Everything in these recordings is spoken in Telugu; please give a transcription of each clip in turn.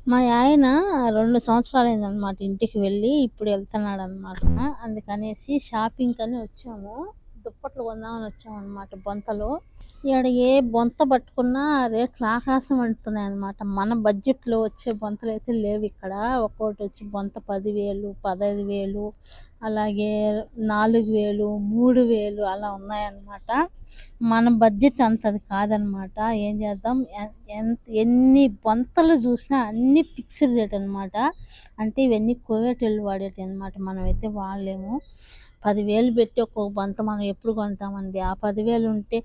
మా ఆయన 2 సంవత్సరాలయిందనమాట ఇంటికి వెళ్ళి. ఇప్పుడు ఎళ్తన్నాడనమాట. అందుకనేసి షాపింగ్‌కని వచ్చాము. దుప్పట్లు కొందామని వచ్చామనమాట బొంతలు. ఈడ ఏ బొంత పట్టుకున్నా రేట్లు ఆకాశం అంటుతున్నాయనమాట. మన బడ్జెట్‌లో వచ్చే బొంతలైతే లేవిక్కడ. ఒక్కోటొచ్చి బొంత 10,000, 15,000 అలాగే 4,000, 3,000 అలా ఉన్నాయన్నమాట. మన బడ్జెట్ అంతది కాదనమాట. ఏం చేద్దాం? ఎన్ని బొంతలు చూసినా అన్నీ ఫిక్స్డ్ రేట్ అనమాట. అంటే ఇవన్నీ కువైటోళ్ళు వాడేటియనమాట. మనమైతే వాడలేము. 10,000 పెట్టి ఒక్కొక్క బొంత మనం ఎప్పుడు కొంటామండి? ఆ 10,000 ఉంటే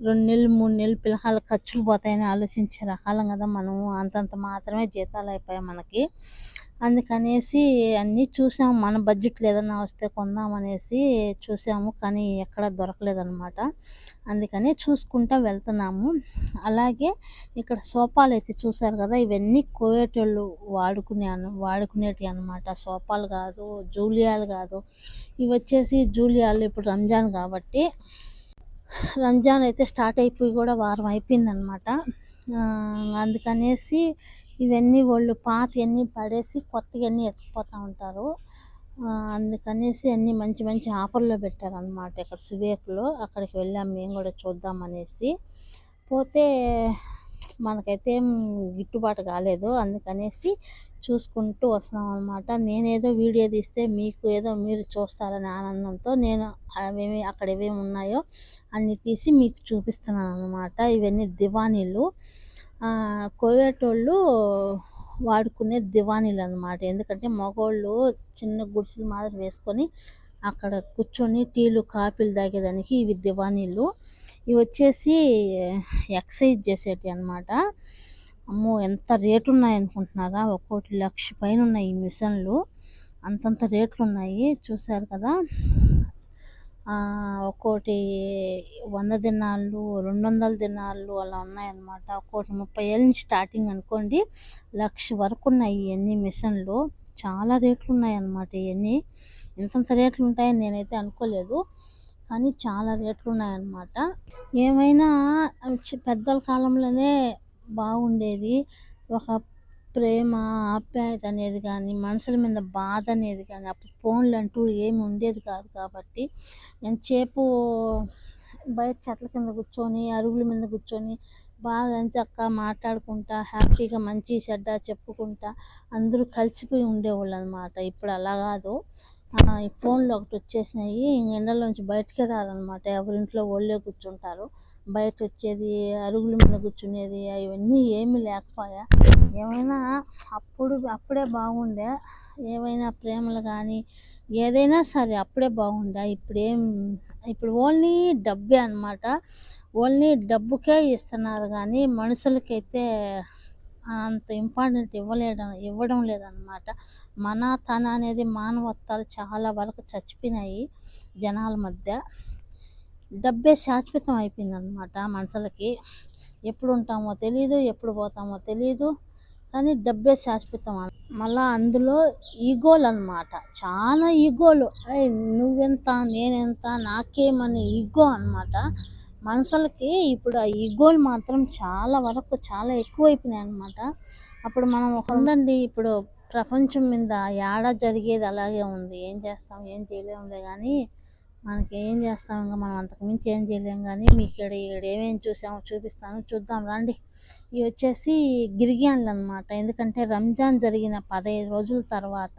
2 నెలలు, 3 నెలలు పిల్లకాయల ఖర్చులు పోతాయని ఆలోచించే రకాలం కదా మనము. అంతంత మాత్రమే జీతాలయిపోయాయి మనకి. అందుకనేసి అన్నీ చూసాము. మన బడ్జెట్‌లో ఏదన్నా వస్తే కొందామనేసి చూసాము. కానీ ఎక్కడ దొరకలేదనమాట. అందుకని చూసుకుంటా వెళ్తున్నాము. అలాగే ఇక్కడ సోఫాలైతే చూసారు కదా! ఇవన్నీ కువైటోళ్ళు వాడుకునేటియి అనమాట. సోఫాలు కాదు, జూలియాలు కాదు. ఇవొచ్చేసి జూలియాలు ఇప్పుడు రంజాన్ కాబట్టి రంజాన్ అయితే స్టార్ట్ అయిపోయి కూడా వారం అయిపోయిందనమాట. అందుకనేసి ఇవన్నీ వాళ్ళు పాతయన్నీ పడేసి కొత్తయన్నీ ఎత్తుకుపోతా ఉంటారు. అందుకనేసి అన్నీ మంచి మంచి ఆఫర్‌లో పెట్టారనమాట ఇక్కడ సువేక్‌లో. అక్కడికి వెళ్ళాం మేము కూడా చూద్దామనేసి. పోతే మనకైతే ఏం గిట్టుబాటు కాలేదు. అందుకనేసి చూసుకుంటూ వస్తున్నామనమాట. నేనేదో వీడియో తీస్తే మీకు ఏదో మీరు చూస్తారనే ఆనందంతో నేను అక్కడ ఏమేమి ఉన్నాయో అన్నీ తీసి మీకు చూపిస్తున్నాననమాట. ఇవన్నీ దివానీలు. కువైటోళ్ళు వాడుకునే దివానీలనమాట. ఎందుకంటే మగోళ్ళు చిన్న గుడిసెల మాదిరి వేసుకొని అక్కడ కూర్చొని టీలు, కాఫీలు తాగేదానికి ఇవి దివానీలు. ఇవొచ్చేసి ఎక్సర్సైజ్ చేసేటివి అనమాట. అమ్మో! ఎంత రేటున్నాయనుకుంటున్నారా? ఒక్కోటి 1,00,000 పైనున్నాయి ఈ మిషన్లు. అంతంత రేట్లున్నాయి. చూసారు కదా! ఒక్కోటి 100 దినార్లు, 200 దినార్లు అలా ఉన్నాయన్నమాట. ఒక్కోటి 30,000 నుంచి స్టార్టింగ్ అనుకోండి. 1,00,000 వరకున్నాయి ఇయన్నీ మిషన్లు. చాలా రేట్లున్నాయన్నమాట ఇయన్నీ. ఇంతంత రేట్లుంటాయని నేనైతే అనుకోలేదు. కానీ చాలా రేట్లున్నాయన్నమాట. ఏమైనా పెద్దల కాలంలోనే బాగుండేది. ఒక ప్రేమ, ఆప్యాయత అనేది కానీ, మనసుల మీద బాధ అనేది కానీ, అప్పుడు ఫోన్లంటూ ఏమి ఉండేది కాదు కాబట్టి ఎంతసేపు బయట చెట్ల కింద కూర్చొని, అరుగుల మీద కూర్చొని బాగా ఎంచక్కా మాట్లాడుకుంటా, హ్యాపీగా మంచి చెడ్డ చెప్పుకుంటా అందరూ కలిసిపోయి ఉండేవాళ్ళనమాట. ఇప్పుడు అలా కాదు. ఈ ఫోన్లు ఒకటి వచ్చేసినాయి. ఎండలోంచి బయటకే రారనమాట. ఎవరింట్లో వాళ్ళే కూర్చుంటారు. బయట వచ్చేది, అరుగుల మీద కూర్చునేది అవన్నీ ఏమీ లేకపోయా. ఏమైనా అప్పుడే బాగుండే. ఏవైనా ప్రేమలు కానీ ఏదైనా సరే అప్పుడే బాగుండే. ఇప్పుడు ఓన్లీ డబ్బే అనమాట. ఓన్లీ డబ్బుకే ఇస్తున్నారు కానీ మనుషులకైతే అంత ఇంపార్టెంట్ ఇవ్వడం లేదనమాట. తన అనేది మానవత్వాలు చాలా వరకు చచ్చిపోయినాయి జనాల మధ్య. డబ్బే శాశ్వతం అయిపోయిందనమాట మనుషులకి. ఎప్పుడు ఉంటామో తెలీదు, ఎప్పుడు పోతామో తెలీదు. కానీ డబ్బే శాశ్వతం. మళ్ళా అందులో ఈగోలు అనమాట. చాలా ఈగోలు. నువ్వెంత, నేనెంత, నాకేమని ఈగో అనమాట. మనుషులకి ఇప్పుడు ఆ ఈగోలు మాత్రం చాలా వరకు చాలా ఎక్కువైపోయినాయి అనమాట. అప్పుడు మనం ఉందండి. ఇప్పుడు ప్రపంచం మీద యాడ జరిగేది అలాగే ఉంది. ఏం చేస్తాం, ఏం చేయలేములే కానీ మనకేం చేస్తాం, ఇంకా మనం అంతకుమించి ఏం చేయలేం. కానీ మీకు ఇక్కడ ఏమేమి చూసామో చూపిస్తాను, చూద్దాం రండి. ఇవి వచ్చేసి గిర్గియాన్లు అనమాట. ఎందుకంటే రంజాన్ జరిగిన 15 రోజుల తర్వాత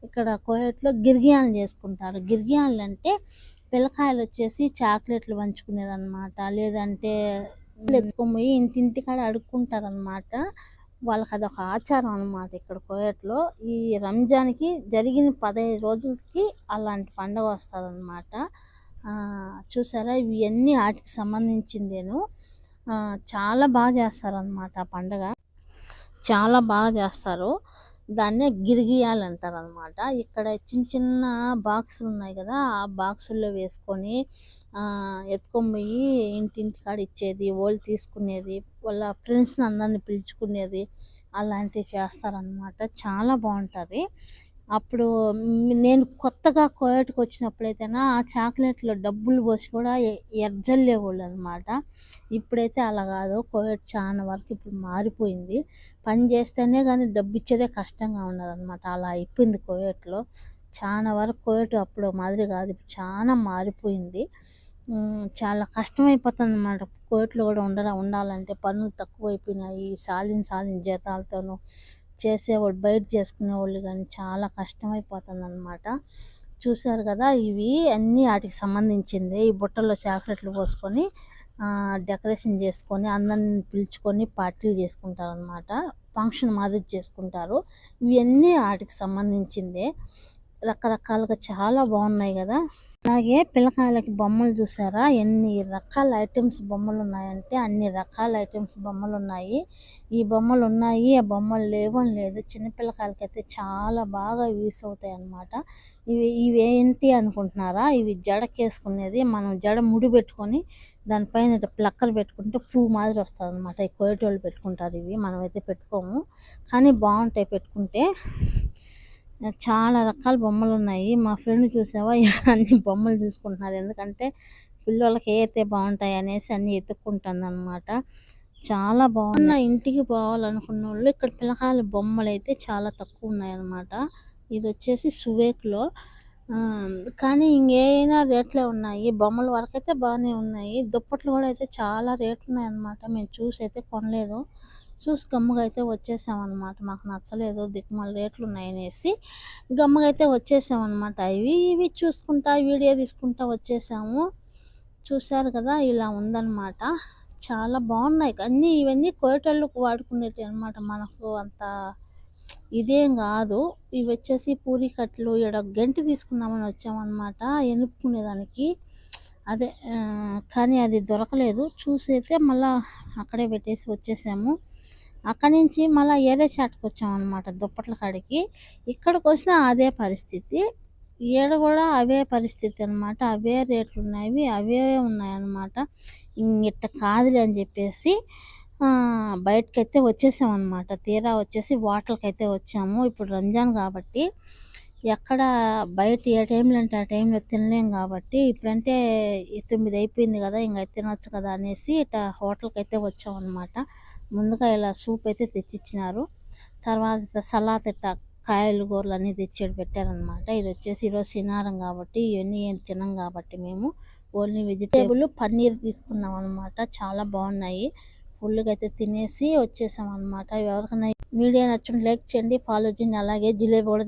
ఇక్కడ కువైట్లో గిర్గియాన్లు చేసుకుంటారు. గిర్గియాన్లు అంటే పిల్లకాయలు వచ్చేసి చాక్లెట్లు పంచుకునేది అనమాట. లేదంటే ఎత్తుకొని పోయి ఇంటింటికాడ అడుక్కుంటారనమాట. వాళ్ళకి అదొక ఆచారం అనమాట ఇక్కడ కువైట్లో. ఈ రంజాన్కి జరిగిన 15 రోజులకి అలాంటి పండుగ వస్తుందన్నమాట. చూసారా, ఇవన్నీ వాటికి సంబంధించిందేను. చాలా బాగా చేస్తారనమాట ఆ పండుగ. చాలా బాగా చేస్తారు. దాన్నే గిరిగియాలు అంటారనమాట. ఇక్కడ చిన్న చిన్న బాక్సులు ఉన్నాయి కదా, ఆ బాక్సుల్లో వేసుకొని ఎత్తుకొని పోయి ఇంటింటికాడ ఇచ్చేది, వాళ్ళు తీసుకునేది, వాళ్ళ ఫ్రెండ్స్ని అందరిని పిలుచుకునేది అలాంటివి చేస్తారనమాట. చాలా బాగుంటుంది. అప్పుడు నేను కొత్తగా కోయట్కి వచ్చినప్పుడైతేనా ఆ చాక్లెట్‌లో డబ్బులు పోసి కూడా ఎర్జల్లేవోళ్ళనమాట. ఇప్పుడైతే అలా కాదు. కోయట్ చాలా వరకు ఇప్పుడు మారిపోయింది. పని చేస్తేనే గానీ డబ్బిచ్చేదే కష్టంగా ఉన్నదనమాట. అలా అయిపోయింది కోయట్‌లో. చాలా వరకు కోయట్ అప్పుడు మాదిరి కాదు. ఇప్పుడు చాలా మారిపోయింది. చాలా కష్టమైపోతుందనమాట. కోయట్‌లో కూడా ఉండాలంటే పనులు తక్కువైపోయినాయి. సాలిన జీతాలతోనూ చేసేవాళ్ళు బయట చేసుకునేవాళ్ళు గానీ చాలా కష్టమైపోతుందనమాట. చూసారు కదా! ఇవి అన్నీ ఆటికి సంబంధించిందే. ఈ బుట్టలో చాక్లెట్లు పోసుకొని డెకరేషన్ చేసుకొని అందరిని పిలుచుకొని పార్టీలు చేసుకుంటారనమాట. ఫంక్షన్ మాదిరి చేసుకుంటారు. ఇవన్నీ ఆటికి సంబంధించిందే. రకరకాలుగా చాలా బాగున్నాయి కదా! అలాగే పిల్లకాయలకి బొమ్మలు చూసారా? ఎన్ని రకాల ఐటెమ్స్ బొమ్మలున్నాయంటే అన్ని రకాల ఐటెమ్స్ బొమ్మలున్నాయి. ఈ బొమ్మలున్నాయి, ఆ బొమ్మలు లేవు అని లేదు. చిన్న పిల్లకాయలకైతే చాలా బాగా యూస్ అవుతాయన్నమాట. ఇవేంటి అనుకుంటున్నారా? ఇవి జడకేసుకునేది. మనం జడ ముడి పెట్టుకొని దానిపైన ఇట్లా ప్లక్కర్ పెట్టుకుంటే పువ్వు మాదిరి వస్తుందన్నమాట. ఈ కోయటోళ్ళు పెట్టుకుంటారు ఇవి. మనమైతే పెట్టుకోము. కానీ బాగుంటాయి పెట్టుకుంటే. చాలా రకాల బొమ్మలున్నాయి. మా ఫ్రెండ్ చూసావా అన్ని బొమ్మలు చూసుకుంటున్నారు. ఎందుకంటే పిల్లోళ్ళకి ఏవైతే బాగుంటాయి అనేసి అన్నీ ఎతుక్కుంటుందన్నమాట. చాలా బాగున్నాయి. ఇంటికి పోవాలనుకున్నోళ్ళు ఇక్కడ పిల్లకాయల బొమ్మలైతే చాలా తక్కువ ఉన్నాయన్నమాట. ఇది వచ్చేసి సువేక్‌లో. కానీ ఇంకేమైనా రేట్లే ఉన్నాయి. బొమ్మల వరకైతే బాగానే ఉన్నాయి. దుప్పట్లు కూడా అయితే చాలా రేట్లు ఉన్నాయన్నమాట. మేము చూసి అయితే కొనలేదు. చూసి గమ్ముగా అయితే వచ్చేసామన్నమాట. మాకు నచ్చలేదు, దిక్కుమాల రేట్లు ఉన్నాయనేసి గమ్ముగా అయితే వచ్చేసామన్నమాట. ఇవి చూసుకుంటా వీడియో తీసుకుంటా వచ్చేసాము. చూశారు కదా! ఇలా ఉందన్నమాట. చాలా బాగున్నాయి. ఇవన్నీ కోయటోళ్ళకు వాడుకునేటివి అన్నమాట. మనకు అంత ఇదేం కాదు. ఇవి వచ్చేసి పూరీకట్లు. ఈడ గెంటి తీసుకుందామని వచ్చామన్నమాట ఎనుపుకునేదానికి. అదే కానీ అది దొరకలేదు. చూసైతే మళ్ళా అక్కడే పెట్టేసి వచ్చేసాము. అక్కడి నుంచి మళ్ళీ ఏరే చాటుకు వచ్చామన్నమాట దుప్పట్ల కాడికి. ఇక్కడికి వచ్చినా అదే పరిస్థితి. ఈడ కూడా అవే పరిస్థితి అన్నమాట. అవే రేట్లు ఉన్నాయి, అవే ఉన్నాయన్నమాట. ఇట్ట కాదులే అని చెప్పేసి బయటకైతే వచ్చేసామన్నమాట. తీరా వచ్చేసి హోటల్‌కైతే వచ్చాము. ఇప్పుడు రంజాన్ కాబట్టి ఎక్కడ బయట ఏ టైంలో అంటే ఆ టైంలో తినలేం కాబట్టి ఇప్పుడంటే 9 అయిపోయింది కదా! ఇంక తినొచ్చు కదా అనేసి హోటల్‌కైతే వచ్చామన్నమాట. ముందుగా ఇలా సూప్ అయితే తెచ్చిచ్చినారు. తర్వాత సలాడ్ కాయలు కూరలు అన్నీ తెచ్చి పెట్టారనమాట. ఇది వచ్చేసి ఈరోజు శనివారం కాబట్టి ఇవన్నీ ఏం తినం కాబట్టి మేము ఓన్లీ వెజిటేబుల్ పన్నీర్ తీసుకున్నాం అనమాట. చాలా బాగున్నాయి. ఫుల్గా అయితే తినేసి వచ్చేసాం అనమాట. ఎవరికైనా వీడియో నచ్చుంటే లైక్ చేయండి, ఫాలో చేయండి. అలాగే జిలేబీ కూడా